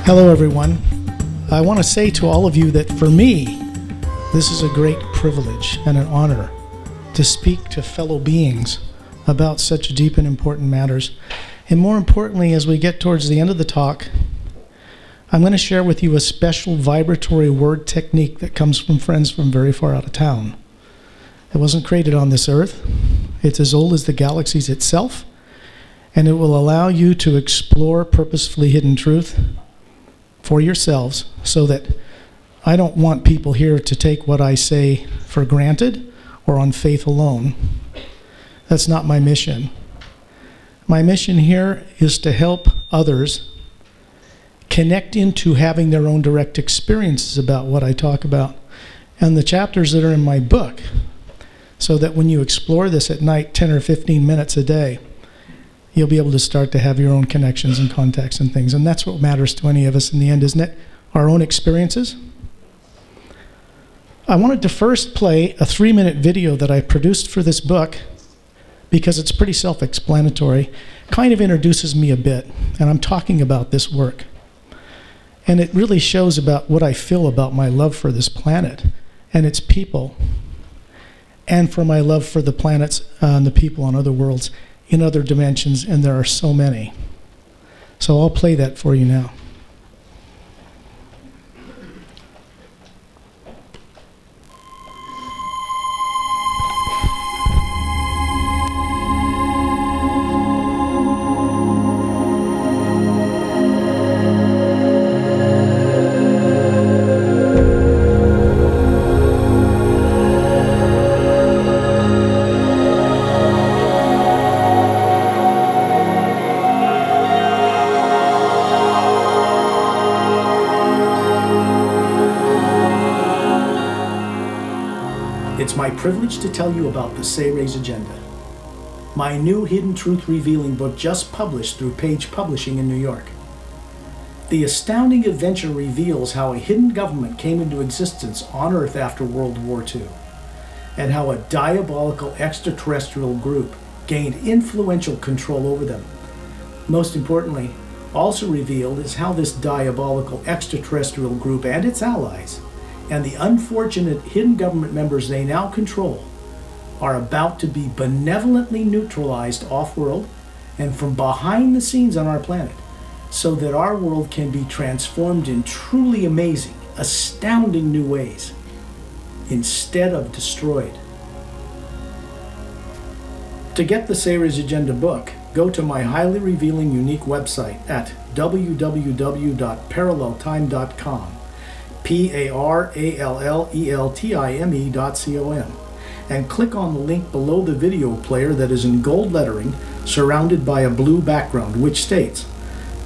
Hello, everyone. I want to say to all of you that for me, this is a great privilege and an honor to speak to fellow beings about such deep and important matters. And more importantly, as we get towards the end of the talk, I'm going to share with you a special vibratory word technique that comes from friends from very far out of town. It wasn't created on this earth. It's as old as the galaxies itself, and it will allow you to explore purposefully hidden truth for yourselves, so that I don't want people here to take what I say for granted or on faith alone. That's not my mission. My mission here is to help others connect into having their own direct experiences about what I talk about and the chapters that are in my book, so that when you explore this at night 10 or 15 minutes a day, you'll be able to start to have your own connections and contacts and things. And that's what matters to any of us in the end, isn't it? Our own experiences. I wanted to first play a 3-minute video that I produced for this book because it's pretty self-explanatory. Kind of introduces me a bit, and I'm talking about this work. And it really shows about what I feel about my love for this planet and its people, and for my love for the planets and the people on other worlds in other dimensions, and there are so many. So I'll play that for you now. It's my privilege to tell you about the Sayre's Agenda, my new hidden truth revealing book just published through Page Publishing in New York. The astounding adventure reveals how a hidden government came into existence on Earth after World War II, and how a diabolical extraterrestrial group gained influential control over them. Most importantly, also revealed is how this diabolical extraterrestrial group and its allies and the unfortunate hidden government members they now control are about to be benevolently neutralized off-world and from behind the scenes on our planet, so that our world can be transformed in truly amazing, astounding new ways, instead of destroyed. To get the Sayre's Agenda book, go to my highly revealing, unique website at www.paralleltime.com. paralleltime.com, and click on the link below the video player that is in gold lettering surrounded by a blue background, which states,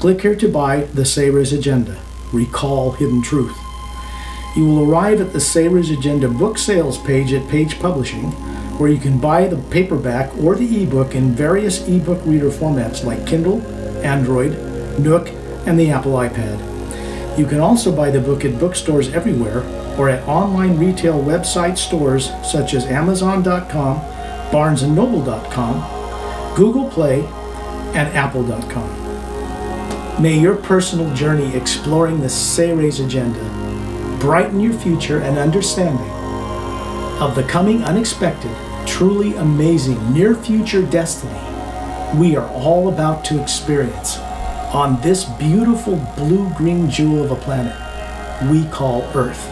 "Click here to buy the Sayre's Agenda. Recall hidden truth." You will arrive at the Sayre's Agenda book sales page at Page Publishing, where you can buy the paperback or the ebook in various ebook reader formats like Kindle, Android, Nook, and the Apple iPad. You can also buy the book at bookstores everywhere or at online retail website stores such as Amazon.com, BarnesandNoble.com, Google Play, and Apple.com. May your personal journey exploring the Sayre's Agenda brighten your future and understanding of the coming unexpected, truly amazing near-future destiny we are all about to experience on this beautiful blue-green jewel of a planet we call Earth.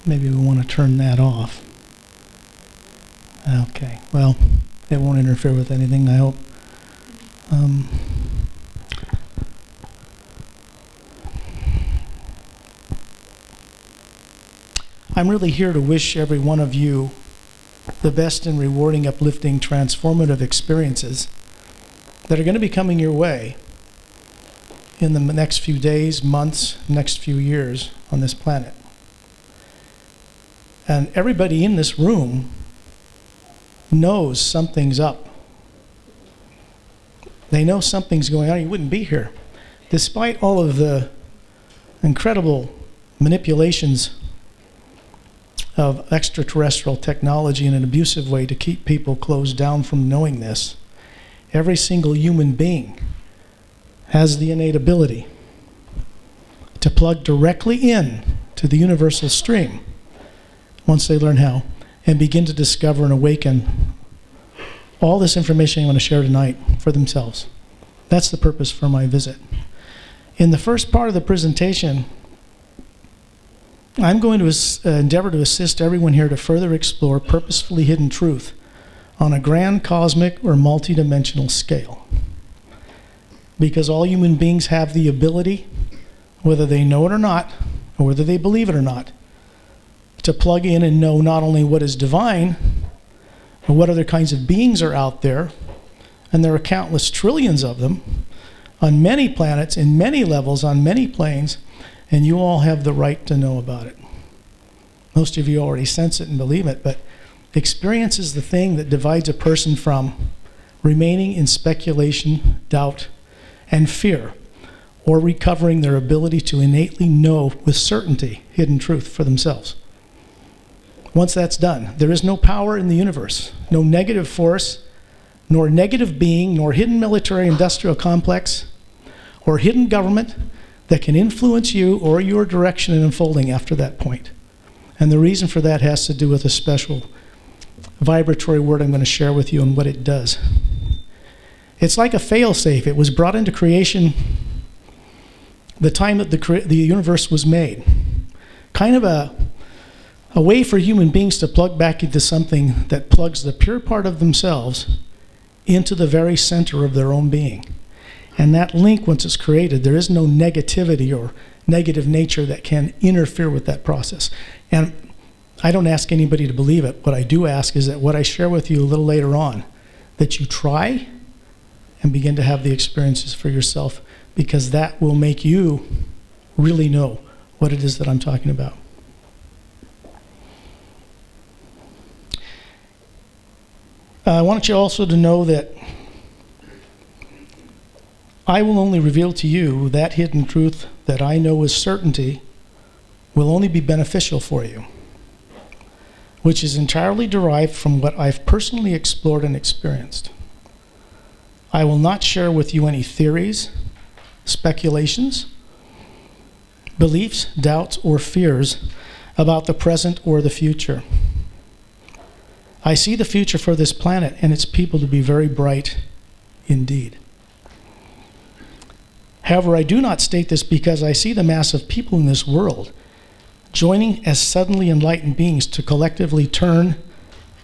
Maybe we want to turn that off. Okay, well, it won't interfere with anything, I hope. I'm really here to wish every one of you the best and rewarding, uplifting, transformative experiences that are going to be coming your way in the next few days, months, next few years on this planet. And everybody in this room knows something's up. They know something's going on. You wouldn't be here. Despite all of the incredible manipulations of extraterrestrial technology in an abusive way to keep people closed down from knowing this, every single human being has the innate ability to plug directly in to the universal stream once they learn how, and begin to discover and awaken all this information I want to share tonight for themselves. That's the purpose for my visit. In the first part of the presentation, I'm going to endeavor to assist everyone here to further explore purposefully hidden truth on a grand cosmic or multidimensional scale. Because all human beings have the ability, whether they know it or not, or whether they believe it or not, to plug in and know not only what is divine, but what other kinds of beings are out there, and there are countless trillions of them on many planets, in many levels, on many planes, and you all have the right to know about it. Most of you already sense it and believe it, but experience is the thing that divides a person from remaining in speculation, doubt, and fear, or recovering their ability to innately know with certainty hidden truth for themselves. Once that's done, there is no power in the universe, no negative force, nor negative being, nor hidden military industrial complex, or hidden government that can influence you or your direction in unfolding after that point. And the reason for that has to do with a special vibratory word I'm going to share with you and what it does. It's like a fail-safe. It was brought into creation the time that the universe was made. Kind of a way for human beings to plug back into something that plugs the pure part of themselves into the very center of their own being. And that link, once it's created, there is no negativity or negative nature that can interfere with that process. And I don't ask anybody to believe it. What I do ask is that what I share with you a little later on, that you try and begin to have the experiences for yourself, because that will make you really know what it is that I'm talking about. I want you also to know that I will only reveal to you that hidden truth that I know with certainty will only be beneficial for you, which is entirely derived from what I've personally explored and experienced. I will not share with you any theories, speculations, beliefs, doubts, or fears about the present or the future. I see the future for this planet and its people to be very bright indeed. However, I do not state this because I see the mass of people in this world joining as suddenly enlightened beings to collectively turn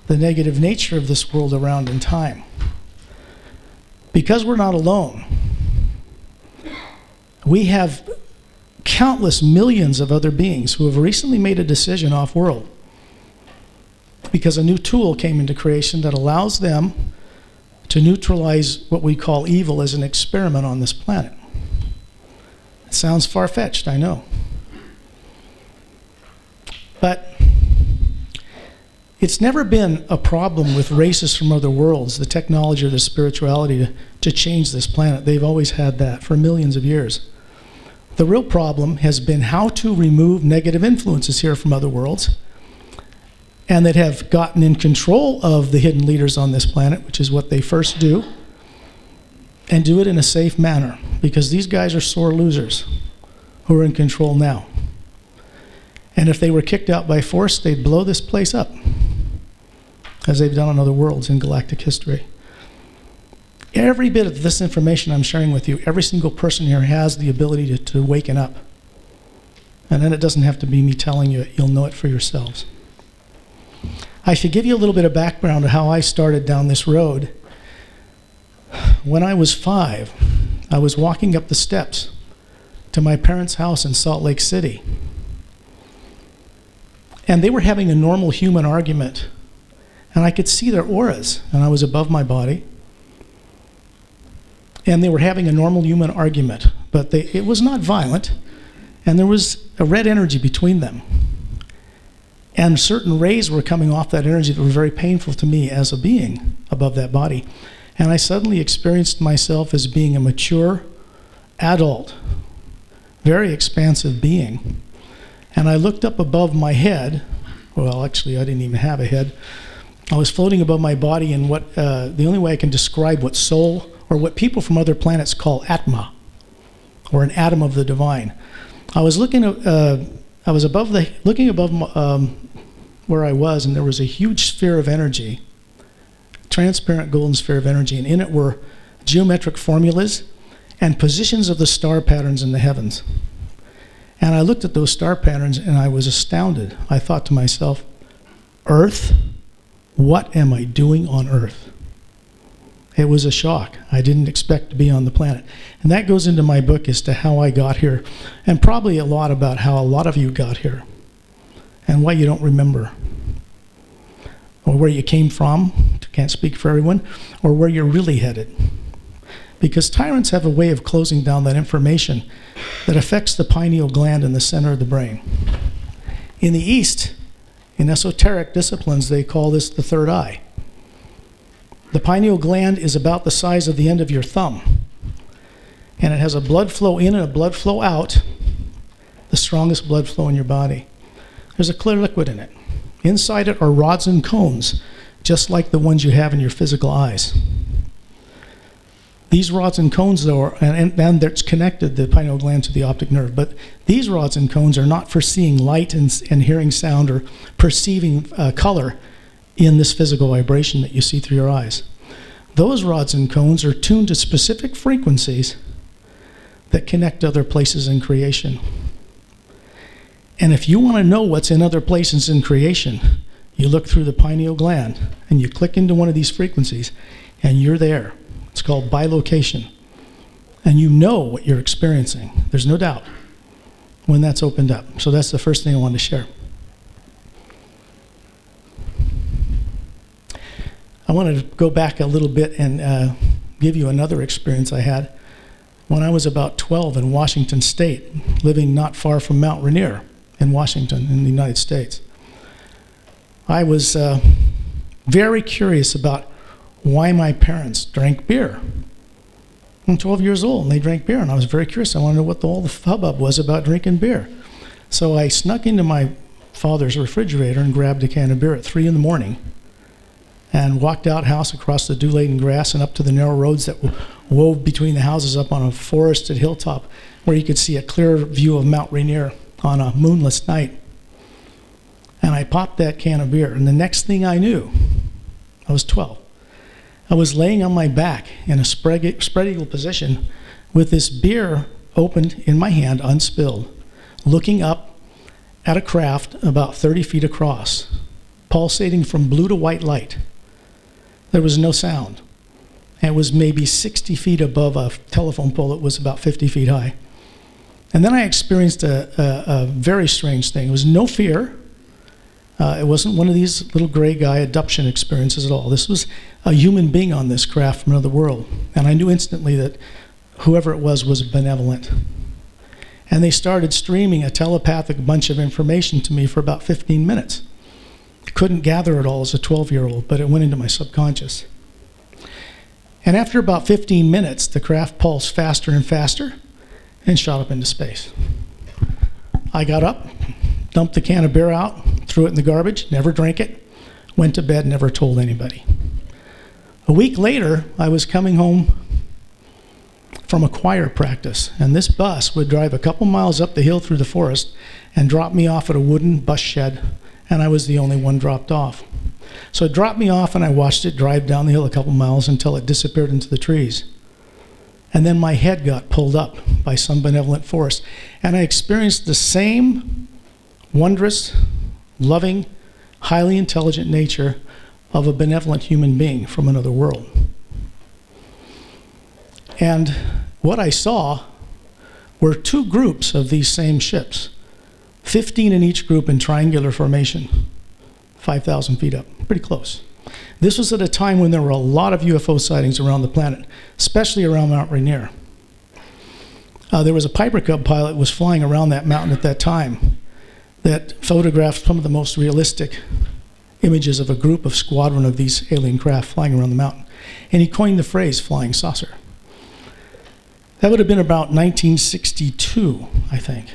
the negative nature of this world around in time. Because we're not alone, we have countless millions of other beings who have recently made a decision off-world because a new tool came into creation that allows them to neutralize what we call evil as an experiment on this planet. It sounds far-fetched, I know. But it's never been a problem with races from other worlds, the technology or the spirituality to change this planet. They've always had that for millions of years. The real problem has been how to remove negative influences here from other worlds, and that have gotten in control of the hidden leaders on this planet, which is what they first do, and do it in a safe manner, because these guys are sore losers who are in control now. And if they were kicked out by force, they'd blow this place up, as they've done on other worlds in galactic history. Every bit of this information I'm sharing with you, every single person here has the ability to waken up. And then it doesn't have to be me telling you it, you'll know it for yourselves. I should give you a little bit of background of how I started down this road. When I was 5, I was walking up the steps to my parents' house in Salt Lake City. And they were having a normal human argument. And I could see their auras, and I was above my body. And they were having a normal human argument, but it was not violent, and there was a red energy between them. And certain rays were coming off that energy that were very painful to me as a being above that body. And I suddenly experienced myself as being a mature, adult, very expansive being. And I looked up above my head. Well, actually, I didn't even have a head. I was floating above my body in what, the only way I can describe what soul, or what people from other planets call Atma, or an atom of the divine. I was looking, I was looking above where I was, and there was a huge sphere of energy, transparent golden sphere of energy, and in it were geometric formulas and positions of the star patterns in the heavens. And I looked at those star patterns and I was astounded. I thought to myself, Earth? What am I doing on Earth? It was a shock. I didn't expect to be on the planet. And that goes into my book as to how I got here, and probably a lot about how a lot of you got here and why you don't remember, or where you came from, can't speak for everyone, or where you're really headed. Because tyrants have a way of closing down that information that affects the pineal gland in the center of the brain. In the East, in esoteric disciplines, they call this the third eye. The pineal gland is about the size of the end of your thumb, and it has a blood flow in and a blood flow out, the strongest blood flow in your body. There's a clear liquid in it. Inside it are rods and cones, just like the ones you have in your physical eyes. These rods and cones, though, and it's connected, the pineal gland, to the optic nerve, but these rods and cones are not for seeing light and hearing sound or perceiving color in this physical vibration that you see through your eyes. Those rods and cones are tuned to specific frequencies that connect to other places in creation. And if you want to know what's in other places in creation, you look through the pineal gland and you click into one of these frequencies and you're there. It's called bilocation. And you know what you're experiencing. There's no doubt when that's opened up. So that's the first thing I wanted to share. I wanted to go back a little bit and give you another experience I had when I was about 12 in Washington State, living not far from Mount Rainier in Washington in the United States. I was very curious about why my parents drank beer. I'm 12 years old and they drank beer, and I was very curious. I wanted to know what all the hubbub was about drinking beer. So I snuck into my father's refrigerator and grabbed a can of beer at 3 in the morning and walked out house across the dew-laden grass and up to the narrow roads that wove between the houses up on a forested hilltop where you could see a clear view of Mount Rainier on a moonless night. And I popped that can of beer, and the next thing I knew, I was 12. I was laying on my back in a spread eagle position with this beer opened in my hand, unspilled, looking up at a craft about 30 feet across, pulsating from blue to white light. There was no sound. And it was maybe 60 feet above a telephone pole that was about 50 feet high. And then I experienced a very strange thing. It was no fear. It wasn't one of these little gray guy adoption experiences at all. This was a human being on this craft from another world. And I knew instantly that whoever it was benevolent. And they started streaming a telepathic bunch of information to me for about 15 minutes. Couldn't gather it all as a 12-year-old, but it went into my subconscious. And after about 15 minutes, the craft pulsed faster and faster and shot up into space. I got up, dumped the can of beer out, threw it in the garbage, never drank it, went to bed, never told anybody. A week later, I was coming home from a choir practice, and this bus would drive a couple miles up the hill through the forest and drop me off at a wooden bus shed, and I was the only one dropped off. So it dropped me off, and I watched it drive down the hill a couple miles until it disappeared into the trees. And then my head got pulled up by some benevolent force, and I experienced the same wondrous, loving, highly intelligent nature of a benevolent human being from another world. And what I saw were two groups of these same ships, 15 in each group in triangular formation, 5,000 feet up, pretty close. This was at a time when there were a lot of UFO sightings around the planet, especially around Mount Rainier. There was a Piper Cub pilot who was flying around that mountain at that time that photographed some of the most realistic images of a group of squadron of these alien craft flying around the mountain. And he coined the phrase flying saucer. That would have been about 1962, I think.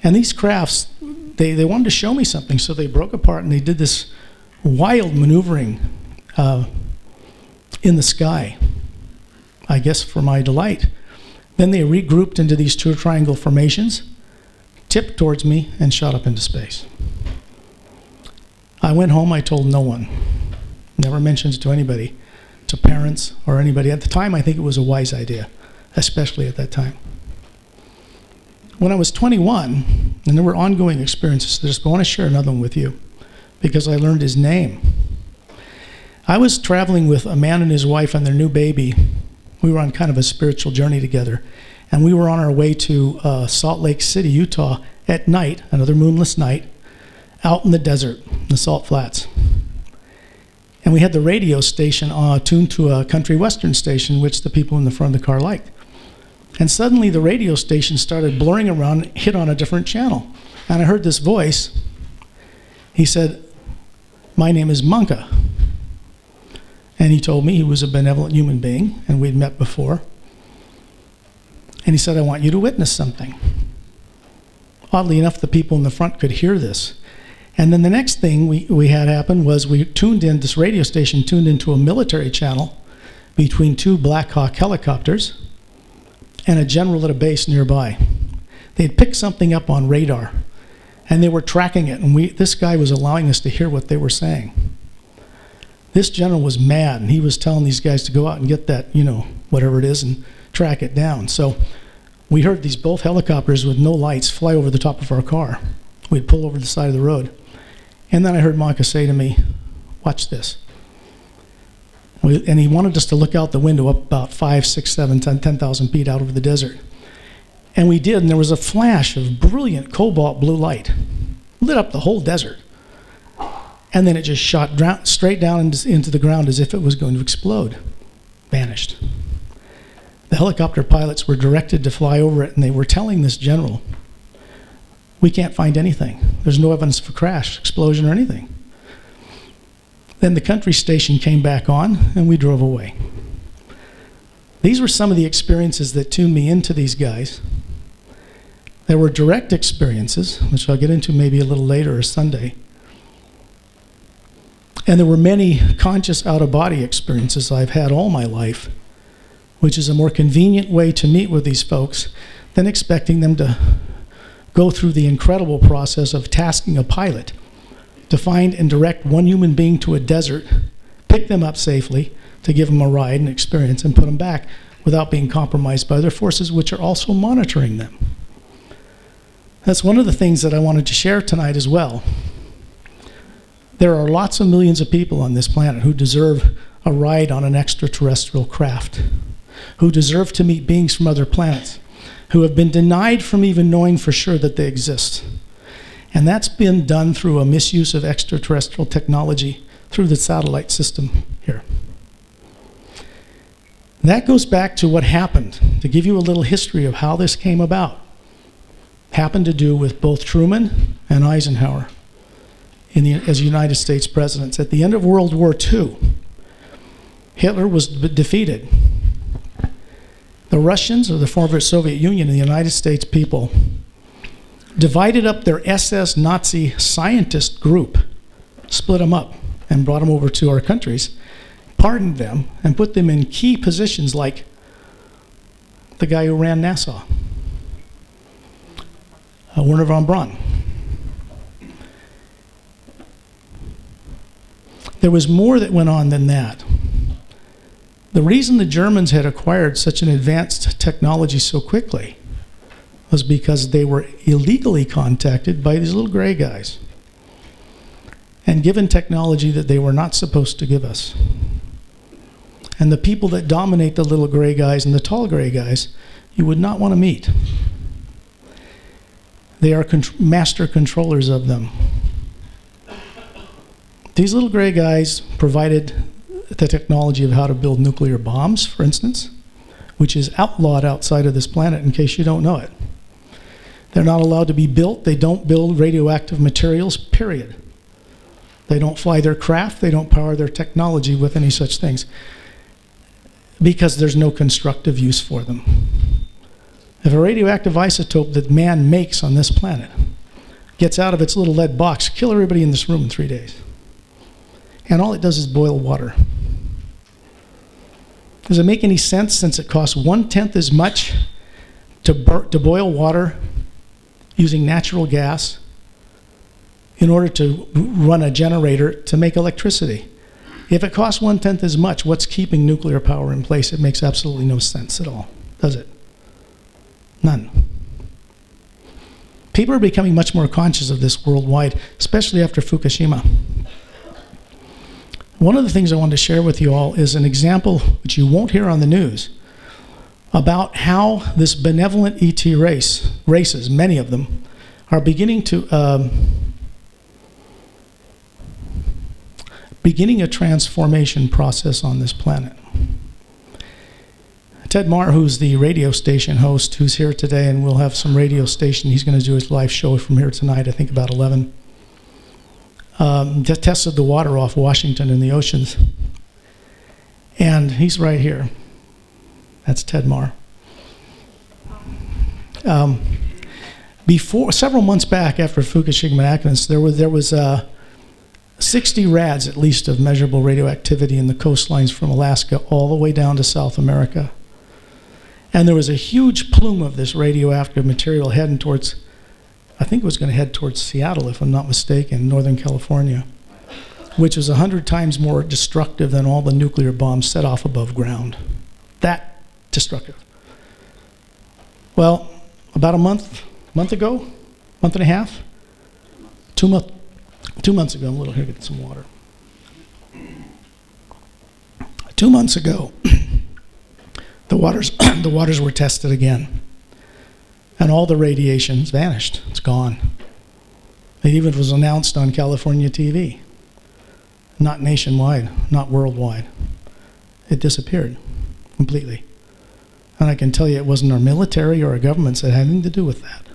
And these crafts, they wanted to show me something, so they broke apart and they did this wild maneuvering in the sky, I guess for my delight. Then they regrouped into these two triangle formations, tipped towards me, and shot up into space. I went home, I told no one. Never mentioned it to anybody, to parents or anybody. At the time, I think it was a wise idea, especially at that time. When I was 21, and there were ongoing experiences, I just want to share another one with you, because I learned his name. I was traveling with a man and his wife and their new baby. We were on kind of a spiritual journey together, and we were on our way to Salt Lake City, Utah, at night, another moonless night, out in the desert, the Salt Flats. And we had the radio station tuned to a country western station, which the people in the front of the car liked. And suddenly the radio station started blurring around, hit on a different channel. And I heard this voice. He said, "My name is Monka." And he told me he was a benevolent human being, and we'd met before. And he said, "I want you to witness something." Oddly enough, the people in the front could hear this. And then the next thing we had happen was we tuned in, this radio station tuned into a military channel between two Black Hawk helicopters and a general at a base nearby. They'd picked something up on radar, and they were tracking it, and this guy was allowing us to hear what they were saying. This general was mad, and he was telling these guys to go out and get that, you know, whatever it is, and track it down. So we heard these both helicopters with no lights fly over the top of our car. We'd pull over the side of the road. And then I heard Monka say to me, "Watch this." And he wanted us to look out the window up about 5, 6, 7, 10,000 feet out over the desert. And we did, and there was a flash of brilliant cobalt blue light. Lit up the whole desert. And then it just shot straight down into the ground as if it was going to explode. Vanished. The helicopter pilots were directed to fly over it, and they were telling this general, "We can't find anything. There's no evidence of a crash, explosion, or anything." Then the country station came back on, and we drove away. These were some of the experiences that tuned me into these guys. There were direct experiences, which I'll get into maybe a little later or Sunday. And there were many conscious out-of-body experiences I've had all my life, which is a more convenient way to meet with these folks than expecting them to go through the incredible process of tasking a pilot to find and direct one human being to a desert, pick them up safely, to give them a ride and experience, and put them back without being compromised by other forces which are also monitoring them. That's one of the things that I wanted to share tonight as well. There are lots of millions of people on this planet who deserve a ride on an extraterrestrial craft, who deserve to meet beings from other planets, who have been denied from even knowing for sure that they exist. And that's been done through a misuse of extraterrestrial technology through the satellite system here. That goes back to what happened. To give you a little history of how this came about, happened to do with both Truman and Eisenhower as United States presidents. At the end of World War II, Hitler was defeated. The Russians, or the former Soviet Union, and the United States people divided up their SS Nazi scientist group, split them up, and brought them over to our countries, pardoned them, and put them in key positions like the guy who ran NASA, Wernher von Braun. There was more that went on than that. The reason the Germans had acquired such an advanced technology so quickly was because they were illegally contacted by these little gray guys and given technology that they were not supposed to give us. And the people that dominate the little gray guys and the tall gray guys, you would not want to meet. They are master controllers of them. These little gray guys provided the technology of how to build nuclear bombs, for instance, which is outlawed outside of this planet in case you don't know it. They're not allowed to be built. They don't build radioactive materials, period. They don't fly their craft. They don't power their technology with any such things because there's no constructive use for them. If a radioactive isotope that man makes on this planet gets out of its little lead box, kill everybody in this room in 3 days. And all it does is boil water. Does it make any sense, since it costs 1/10 as much to boil water using natural gas in order to run a generator to make electricity? If it costs 1/10 as much, what's keeping nuclear power in place? It makes absolutely no sense at all, does it? None. People are becoming much more conscious of this worldwide, especially after Fukushima. One of the things I wanted to share with you all is an example, which you won't hear on the news, about how this benevolent ET races, many of them, are beginning a transformation process on this planet. Ted Marr, who's the radio station host, who's here today, and we'll have some radio station, he's going to do his live show from here tonight, I think about 11. Just tested the water off Washington in the oceans. And he's right here. That's Ted Marr. Several months back after Fukushima accidents, there was 60 rads at least of measurable radioactivity in the coastlines from Alaska all the way down to South America. And there was a huge plume of this radioactive material heading towards, I think it was going to head towards Seattle, if I'm not mistaken, Northern California, which was 100 times more destructive than all the nuclear bombs set off above ground. That destructive. Well, about a month ago, month and a half, 2 months ago, I'm a little here, get some water. 2 months ago, the waters were tested again. And all the radiation's vanished. It's gone. It even was announced on California TV. Not nationwide, not worldwide. It disappeared completely. And I can tell you it wasn't our military or our governments that had anything to do with that.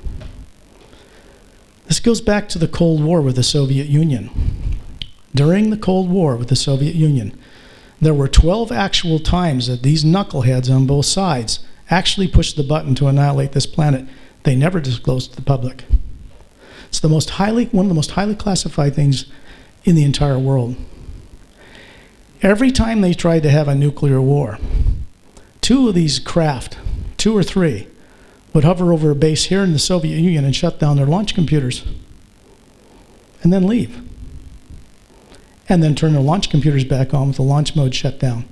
This goes back to the Cold War with the Soviet Union. During the Cold War with the Soviet Union, there were 12 actual times that these knuckleheads on both sides actually pushed the button to annihilate this planet. They never disclosed to the public. It's one of the most highly classified things in the entire world. Every time they tried to have a nuclear war, 2 of these craft, 2 or 3, would hover over a base here in the Soviet Union and shut down their launch computers and then leave. And then turn their launch computers back on with the launch mode shut down.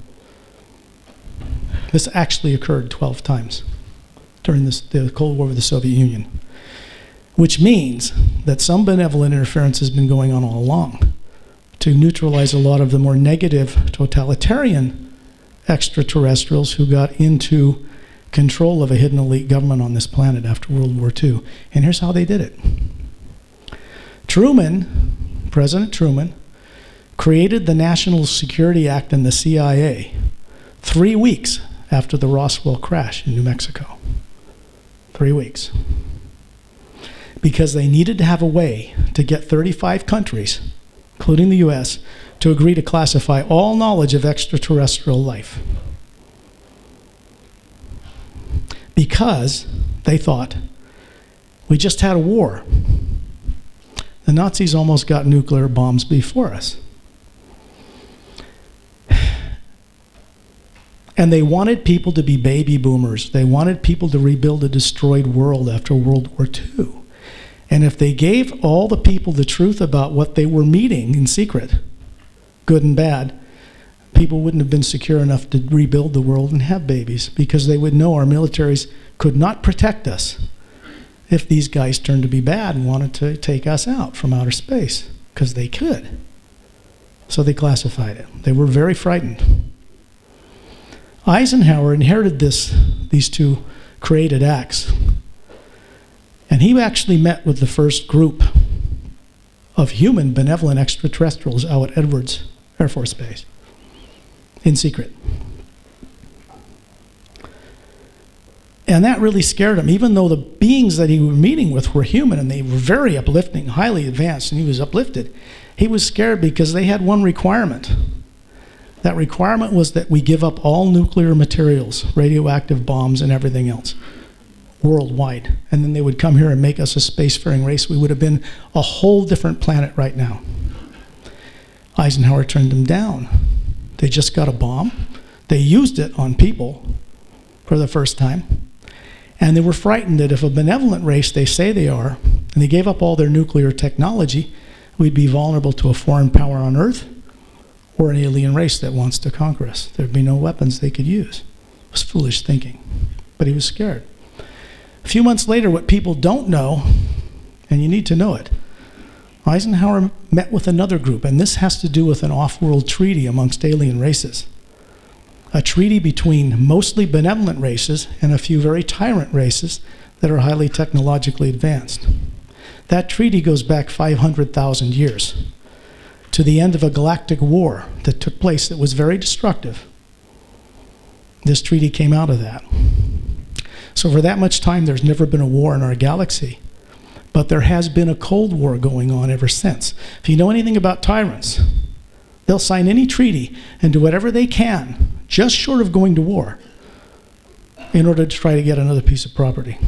This actually occurred 12 times during the Cold War with the Soviet Union, which means that some benevolent interference has been going on all along to neutralize a lot of the more negative totalitarian extraterrestrials who got into control of a hidden elite government on this planet after World War II. And here's how they did it. President Truman, created the National Security Act and the CIA 3 weeks after the Roswell crash in New Mexico. 3 weeks. Because they needed to have a way to get 35 countries, including the US, to agree to classify all knowledge of extraterrestrial life. Because they thought, we just had a war. The Nazis almost got nuclear bombs before us. And they wanted people to be baby boomers. They wanted people to rebuild a destroyed world after World War II. And if they gave all the people the truth about what they were meeting in secret, good and bad, people wouldn't have been secure enough to rebuild the world and have babies, because they would know our militaries could not protect us if these guys turned to be bad and wanted to take us out from outer space, because they could. So they classified it. They were very frightened. Eisenhower inherited these 2 created acts. And he actually met with the first group of human benevolent extraterrestrials out at Edwards Air Force Base in secret. And that really scared him, even though the beings that he was meeting with were human and they were very uplifting, highly advanced, and he was uplifted. He was scared because they had one requirement. That requirement was that we give up all nuclear materials, radioactive bombs and everything else, worldwide. And then they would come here and make us a spacefaring race. We would have been a whole different planet right now. Eisenhower turned them down. They just got a bomb. They used it on people for the first time. And they were frightened that if a benevolent race they say they are, and they gave up all their nuclear technology, we'd be vulnerable to a foreign power on Earth or an alien race that wants to conquer us. There'd be no weapons they could use. It was foolish thinking, but he was scared. A few months later, what people don't know, and you need to know it, Eisenhower met with another group, and this has to do with an off-world treaty amongst alien races. A treaty between mostly benevolent races and a few very tyrant races that are highly technologically advanced. That treaty goes back 500,000 years to the end of a galactic war that took place that was very destructive. This treaty came out of that. So for that much time, there's never been a war in our galaxy. But there has been a Cold War going on ever since. If you know anything about tyrants, they'll sign any treaty and do whatever they can, just short of going to war, in order to try to get another piece of property.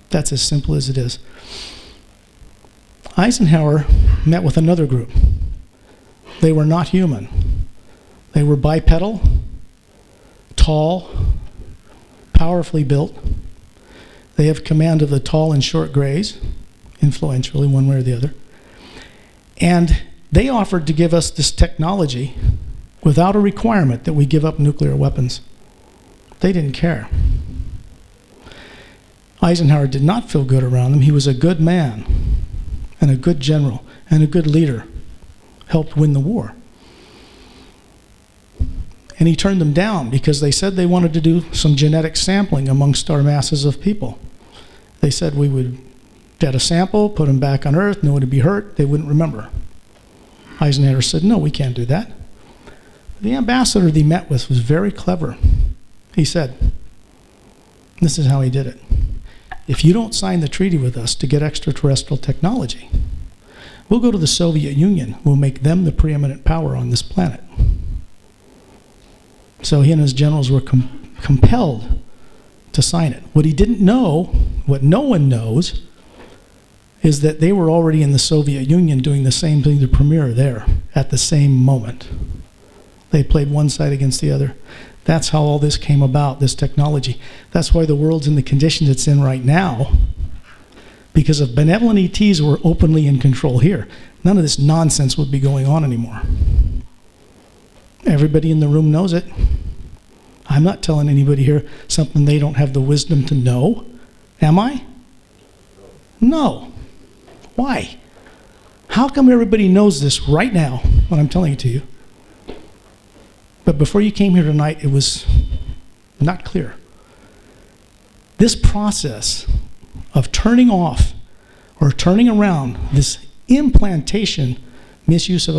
That's as simple as it is. Eisenhower met with another group. They were not human. They were bipedal, tall, powerfully built. They have command of the tall and short grays, influentially, one way or the other. And they offered to give us this technology without a requirement that we give up nuclear weapons. They didn't care. Eisenhower did not feel good around them. He was a good man and a good general and a good leader, helped win the war. And he turned them down because they said they wanted to do some genetic sampling amongst our masses of people. They said we would get a sample, put them back on Earth, no one would be hurt, they wouldn't remember. Eisenhower said, no, we can't do that. The ambassador they met with was very clever. He said, this is how he did it. If you don't sign the treaty with us to get extraterrestrial technology, we'll go to the Soviet Union. We'll make them the preeminent power on this planet. So he and his generals were compelled to sign it. What he didn't know, what no one knows, is that they were already in the Soviet Union doing the same thing to Premier there at the same moment. They played one side against the other. That's how all this came about, this technology. That's why the world's in the conditions it's in right now, because if benevolent ETs were openly in control here, none of this nonsense would be going on anymore. Everybody in the room knows it. I'm not telling anybody here something they don't have the wisdom to know. Am I? No. Why? How come everybody knows this right now when I'm telling it to you? But before you came here tonight, it was not clear. This process of turning off or turning around this implantation, misuse of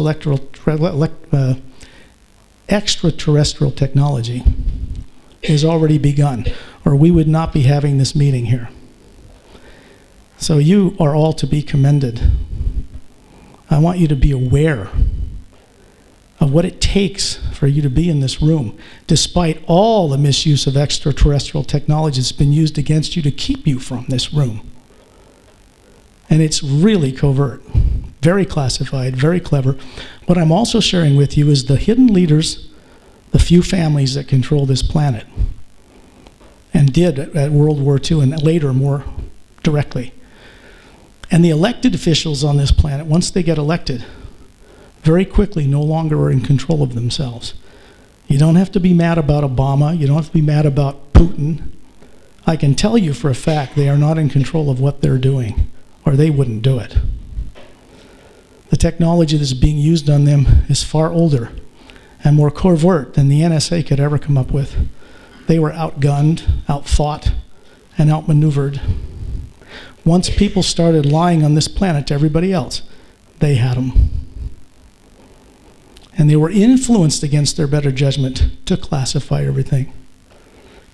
extraterrestrial technology has already begun, or we would not be having this meeting here. So you are all to be commended. I want you to be aware of what it takes for you to be in this room, despite all the misuse of extraterrestrial technology that's been used against you to keep you from this room. And it's really covert, very classified, very clever. What I'm also sharing with you is the hidden leaders, the few families that control this planet, and did at World War II and later more directly. And the elected officials on this planet, once they get elected, very quickly no longer are in control of themselves. You don't have to be mad about Obama. You don't have to be mad about Putin. I can tell you for a fact they are not in control of what they're doing, or they wouldn't do it. The technology that's being used on them is far older and more covert than the NSA could ever come up with. They were outgunned, outfought, and outmaneuvered. Once people started lying on this planet to everybody else, they had them. And they were influenced against their better judgment to classify everything.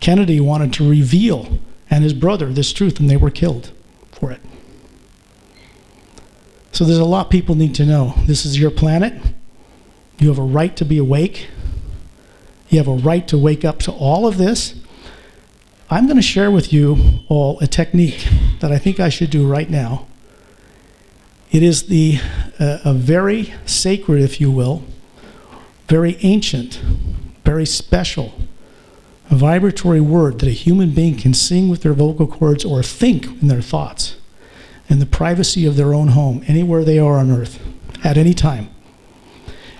Kennedy wanted to reveal, and his brother, this truth, and they were killed for it. So there's a lot people need to know. This is your planet. You have a right to be awake. You have a right to wake up to all of this. I'm going to share with you all a technique that I think I should do right now. It is a very sacred, if you will, very ancient, very special, vibratory word that a human being can sing with their vocal cords or think in their thoughts in the privacy of their own home, anywhere they are on earth, at any time.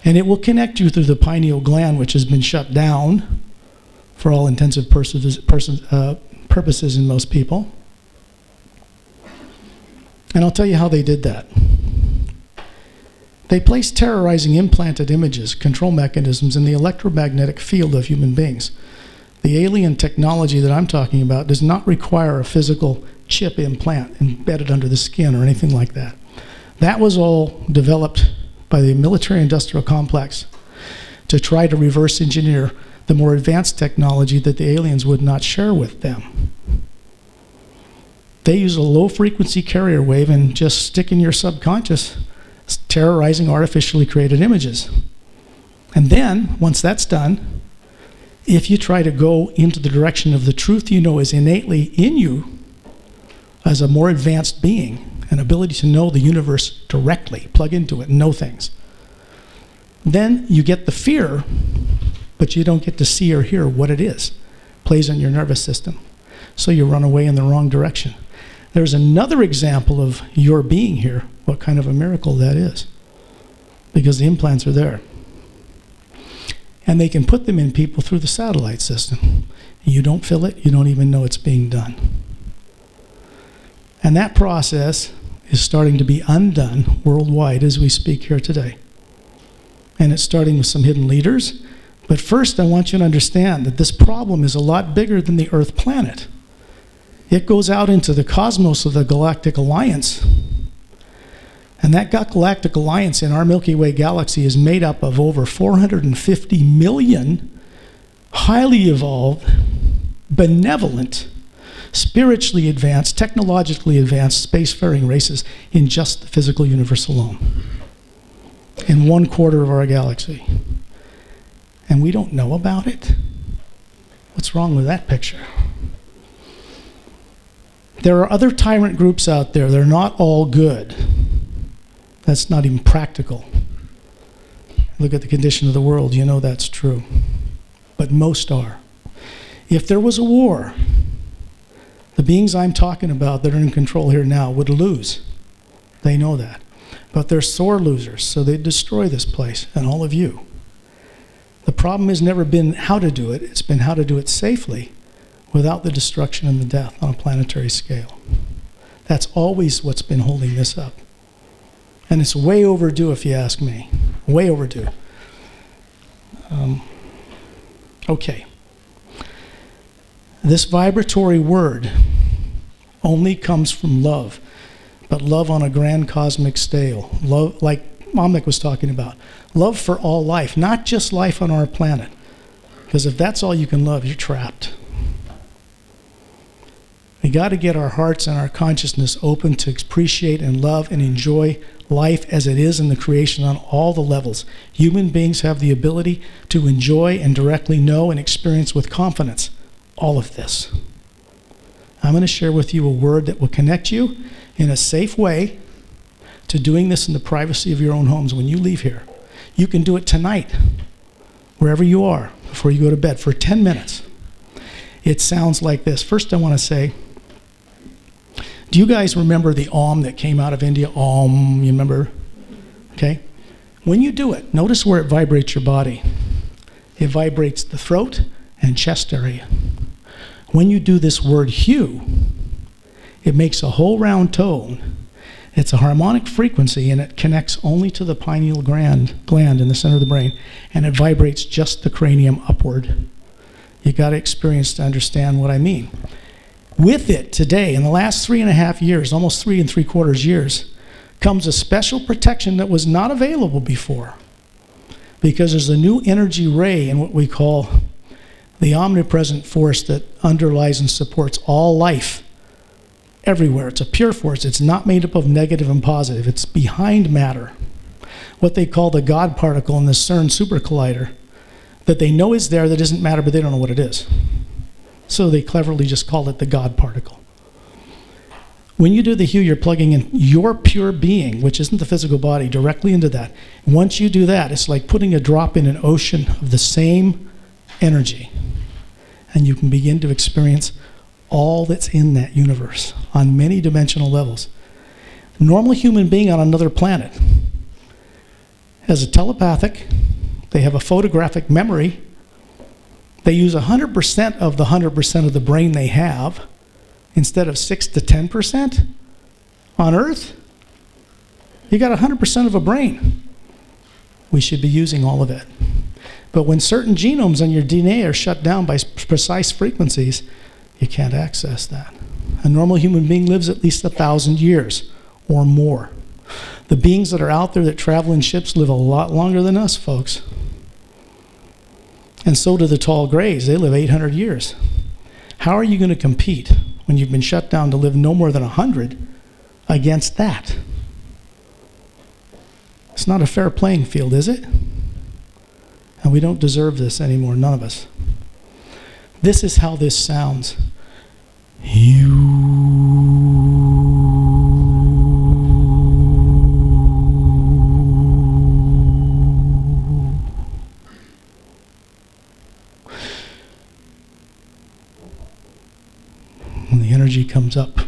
And it will connect you through the pineal gland, which has been shut down for all intensive purposes in most people. And I'll tell you how they did that. They placed terrorizing implanted images, control mechanisms, in the electromagnetic field of human beings. The alien technology that I'm talking about does not require a physical chip implant embedded under the skin or anything like that. That was all developed by the military-industrial complex to try to reverse engineer the more advanced technology that the aliens would not share with them. They use a low-frequency carrier wave and just stick in your subconscious terrorizing artificially created images. And then, once that's done, if you try to go into the direction of the truth you know is innately in you as a more advanced being, an ability to know the universe directly, plug into it and know things, then you get the fear, but you don't get to see or hear what it is. Plays on your nervous system. So you run away in the wrong direction. There's another example of your being here, what kind of a miracle that is, because the implants are there. And they can put them in people through the satellite system. You don't feel it, you don't even know it's being done. And that process is starting to be undone worldwide as we speak here today. And it's starting with some hidden leaders. But first, I want you to understand that this problem is a lot bigger than the Earth planet. It goes out into the cosmos of the Galactic Alliance. And that Galactic Alliance in our Milky Way galaxy is made up of over 450 million highly evolved, benevolent, spiritually advanced, technologically advanced spacefaring races in just the physical universe alone. In 1/4 of our galaxy. And we don't know about it? What's wrong with that picture? There are other tyrant groups out there. They're not all good. That's not even practical. Look at the condition of the world. You know that's true. But most are. If there was a war, the beings I'm talking about that are in control here now would lose. They know that. But they're sore losers, so they destroy this place and all of you. The problem has never been how to do it. It's been how to do it safely without the destruction and the death on a planetary scale. That's always what's been holding this up. And it's way overdue, if you ask me. Way overdue. Okay. This vibratory word only comes from love, but love on a grand cosmic scale. Love, like Mamek was talking about. Love for all life, not just life on our planet. Because if that's all you can love, you're trapped. We got to get our hearts and our consciousness open to appreciate and love and enjoy life as it is in the creation on all the levels. Human beings have the ability to enjoy and directly know and experience with confidence all of this. I'm going to share with you a word that will connect you in a safe way to doing this in the privacy of your own homes when you leave here. You can do it tonight, wherever you are, before you go to bed, for 10 minutes. It sounds like this. First, I want to say, do you guys remember the Om that came out of India? Om, you remember? Okay. When you do it, notice where it vibrates your body. It vibrates the throat and chest area. When you do this word hue, it makes a whole round tone. It's a harmonic frequency, and it connects only to the pineal gland in the center of the brain, and it vibrates just the cranium upward. You got to experience to understand what I mean. With it today, in the last 3.5 years, almost 3 3/4 years, comes a special protection that was not available before, because there's a new energy ray in what we call the omnipresent force that underlies and supports all life everywhere. It's a pure force. It's not made up of negative and positive. It's behind matter. What they call the God particle in the CERN super collider, that they know is there, that isn't matter, but they don't know what it is. So they cleverly just call it the God particle. When you do the hue, you're plugging in your pure being, which isn't the physical body, directly into that. Once you do that, it's like putting a drop in an ocean of the same energy. And you can begin to experience all that's in that universe on many dimensional levels. A normal human being on another planet has a telepathic, they have a photographic memory, they use 100% of the 100% of the brain they have instead of 6 to 10%. On Earth, you got 100% of a brain. We should be using all of it. But when certain genomes on your DNA are shut down by precise frequencies, you can't access that. A normal human being lives at least 1,000 years or more. The beings that are out there that travel in ships live a lot longer than us, folks. And so do the tall grays. They live 800 years. How are you going to compete when you've been shut down to live no more than 100 against that? It's not a fair playing field, is it? And we don't deserve this anymore, none of us. This is how this sounds. When the energy comes up,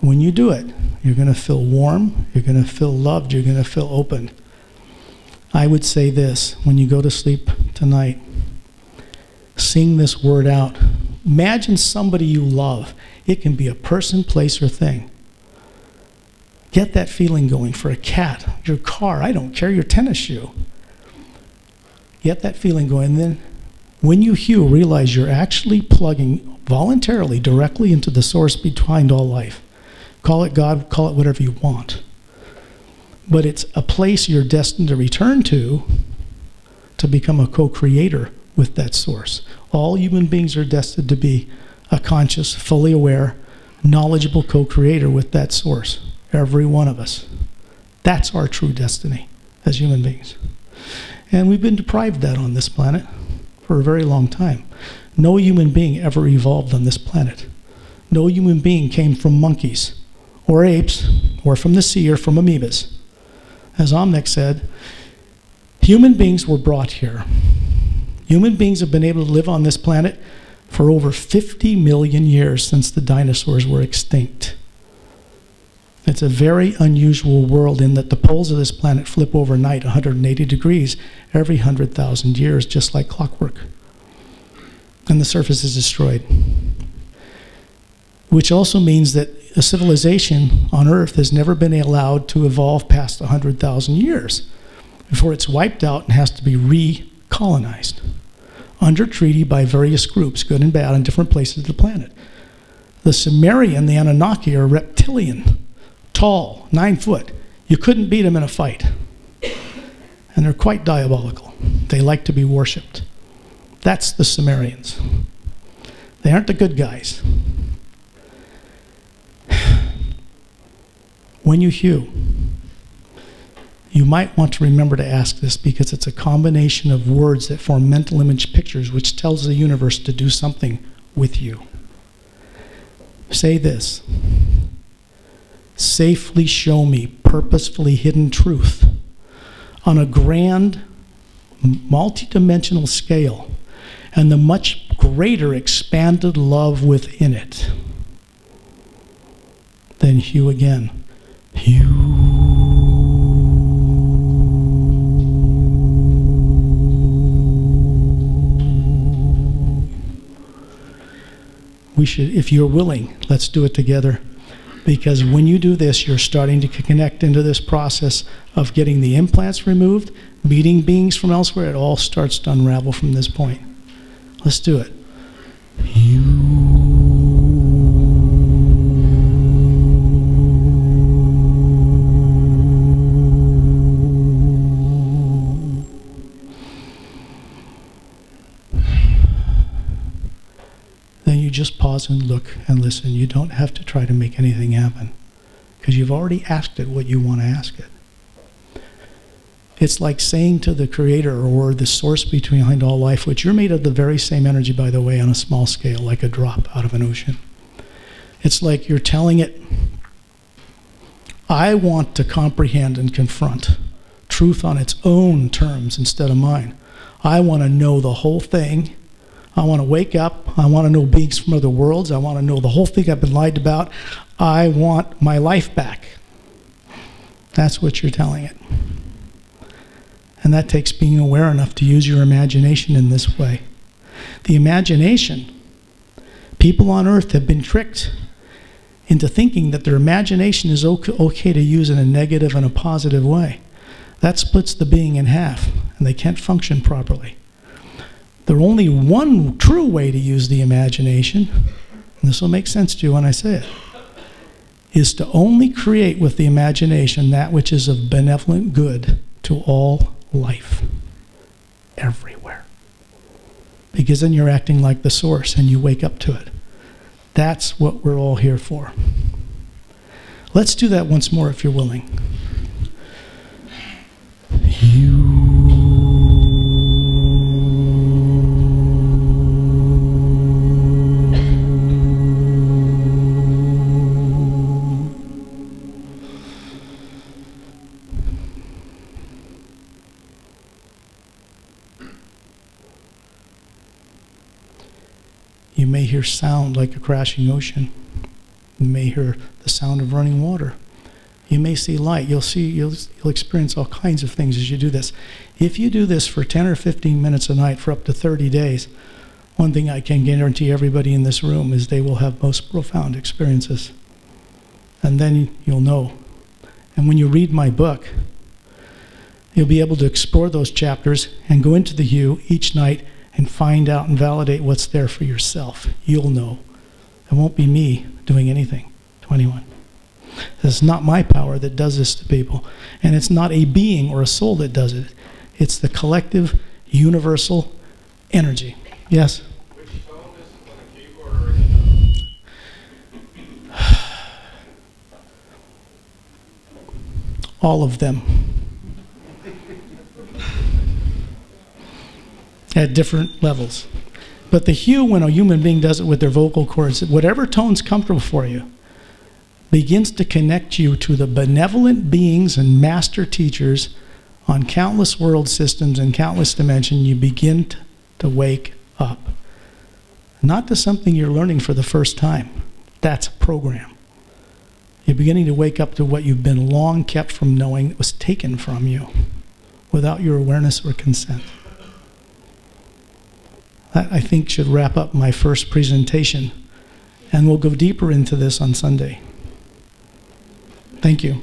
when you do it, you're going to feel warm, you're going to feel loved, you're going to feel open. I would say this, when you go to sleep tonight, sing this word out. Imagine somebody you love. It can be a person, place, or thing. Get that feeling going for a cat, your car, I don't care, your tennis shoe. Get that feeling going. And then when you hue, realize you're actually plugging voluntarily directly into the source behind all life. Call it God, call it whatever you want. But it's a place you're destined to return to become a co-creator with that source. All human beings are destined to be a conscious, fully aware, knowledgeable co-creator with that source. Every one of us. That's our true destiny as human beings. And we've been deprived of that on this planet for a very long time. No human being ever evolved on this planet. No human being came from monkeys or apes or from the sea or from amoebas. As Omnic said, human beings were brought here. Human beings have been able to live on this planet for over 50 million years since the dinosaurs were extinct. It's a very unusual world in that the poles of this planet flip overnight 180 degrees every 100,000 years, just like clockwork. And the surface is destroyed. Which also means that a civilization on Earth has never been allowed to evolve past 100,000 years before it's wiped out and has to be recolonized under treaty by various groups, good and bad, in different places of the planet. The Sumerian, the Anunnaki, are reptilian, tall, 9 foot. You couldn't beat them in a fight. And they're quite diabolical. They like to be worshipped. That's the Sumerians. They aren't the good guys. When you hue, you might want to remember to ask this because it's a combination of words that form mental image pictures which tells the universe to do something with you. Say this: safely show me purposefully hidden truth on a grand, multidimensional scale and the much greater expanded love within it. Then hue again. Hue. We should, if you're willing, let's do it together. Because when you do this, you're starting to connect into this process of getting the implants removed, meeting beings from elsewhere. It all starts to unravel from this point. Let's do it. pause and look and listen. You don't have to try to make anything happen, because you've already asked it what you want to ask it. It's like saying to the Creator or the source behind all life, which you're made of the very same energy, by the way, on a small scale, like a drop out of an ocean. It's like you're telling it, I want to comprehend and confront truth on its own terms instead of mine. I want to know the whole thing. I want to wake up. I want to know beings from other worlds. I want to know the whole thing I've been lied about. I want my life back. That's what you're telling it. And that takes being aware enough to use your imagination in this way. The imagination, people on Earth have been tricked into thinking that their imagination is okay to use in a negative and a positive way. That splits the being in half, and they can't function properly. There's only one true way to use the imagination, and this will make sense to you when I say it, is to only create with the imagination that which is of benevolent good to all life, everywhere. Because then you're acting like the source and you wake up to it. That's what we're all here for. Let's do that once more if you're willing. You may hear sound like a crashing ocean. You may hear the sound of running water. You may see light. You'll experience all kinds of things as you do this. If you do this for 10 or 15 minutes a night for up to 30 days, one thing I can guarantee everybody in this room is they will have most profound experiences. And then you'll know. And when you read my book, you'll be able to explore those chapters and go into the you each night and find out and validate what's there for yourself. You'll know. It won't be me doing anything to anyone. It's not my power that does this to people. And it's not a being or a soul that does it. It's the collective, universal energy. Yes? Which tone is it on the keyboard or in the All of them. At different levels. But the hue, when a human being does it with their vocal cords, whatever tone's comfortable for you, begins to connect you to the benevolent beings and master teachers on countless world systems and countless dimensions. You begin to wake up. Not to something you're learning for the first time. That's a program. You're beginning to wake up to what you've been long kept from knowing that was taken from you without your awareness or consent. That, I think, should wrap up my first presentation. And we'll go deeper into this on Sunday. Thank you.